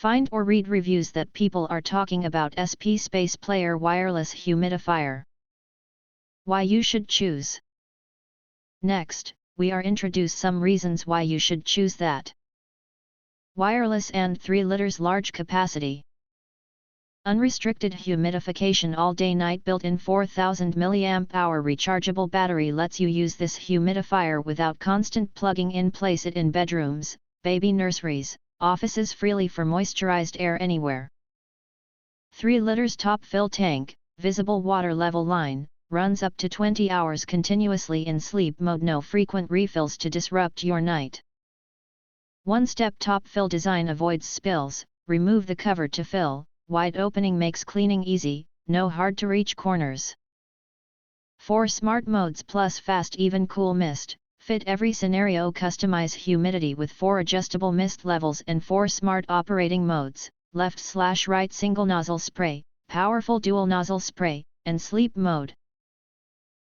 Find or read reviews that people are talking about SP Space Player Wireless Humidifier. Why you should choose. Next, we are introduce some reasons why you should choose that. Wireless and 3 liters large capacity. Unrestricted humidification all day night. Built-in 4000 mAh rechargeable battery lets you use this humidifier without constant plugging in. Place it in bedrooms, baby nurseries, offices freely for moisturized air anywhere. 3 liters top fill tank, visible water level line, runs up to 20 hours continuously in sleep mode. No frequent refills to disrupt your night. One-step top fill design avoids spills. Remove the cover to fill. Wide opening makes cleaning easy, no hard-to-reach corners. 4 smart modes plus fast even cool mist, fit every scenario. Customize humidity with 4 adjustable mist levels and 4 smart operating modes, left/right single nozzle spray, powerful dual nozzle spray, and sleep mode.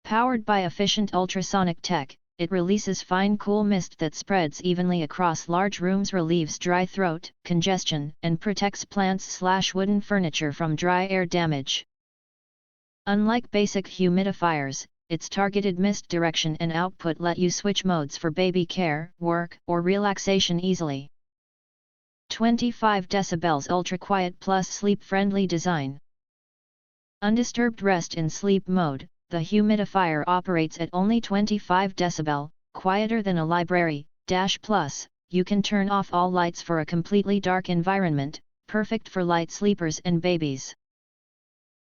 Powered by efficient ultrasonic tech, it releases fine cool mist that spreads evenly across large rooms, relieves dry throat, congestion, and protects plants/wooden furniture from dry air damage. Unlike basic humidifiers, its targeted mist direction and output let you switch modes for baby care, work, or relaxation easily. 25 decibels ultra quiet plus sleep-friendly design. Undisturbed rest in sleep mode. The humidifier operates at only 25 decibel, quieter than a library. Plus, you can turn off all lights for a completely dark environment, perfect for light sleepers and babies.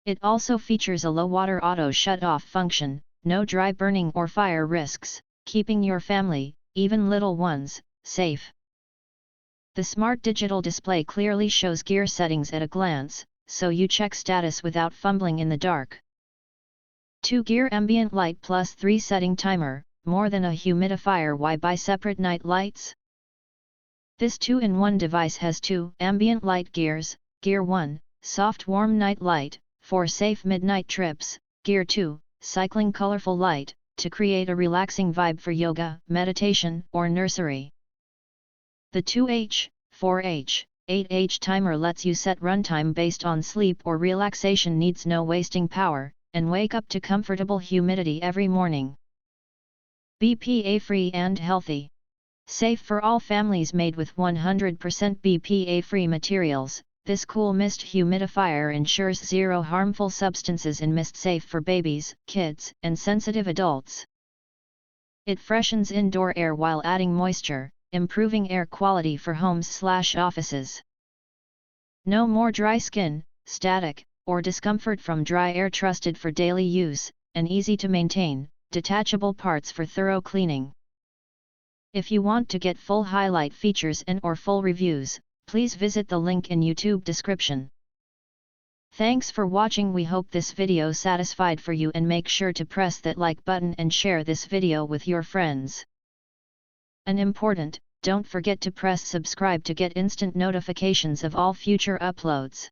It also features a low-water auto shut-off function, no dry burning or fire risks, keeping your family, even little ones, safe. The smart digital display clearly shows gear settings at a glance, so you check status without fumbling in the dark. 2-gear ambient light plus 3 setting timer, more than a humidifier. Why buy separate night lights? This 2-in-1 device has 2 ambient light gears. Gear 1, soft warm night light, for safe midnight trips. Gear 2, cycling colorful light, to create a relaxing vibe for yoga, meditation, or nursery. The 2H, 4H, 8H timer lets you set runtime based on sleep or relaxation needs. No wasting power, and wake up to comfortable humidity every morning. BPA-free and healthy. Safe for all families. Made with 100% BPA-free materials, this cool mist humidifier ensures 0 harmful substances in mist, safe for babies, kids, and sensitive adults. It freshens indoor air while adding moisture, improving air quality for homes/offices. No more dry skin, static, or discomfort from dry air. Trusted for daily use, and easy to maintain, detachable parts for thorough cleaning. If you want to get full highlight features and/or full reviews, please visit the link in YouTube description. Thanks for watching. We hope this video satisfied for you, and make sure to press that like button and share this video with your friends. And important, don't forget to press subscribe to get instant notifications of all future uploads.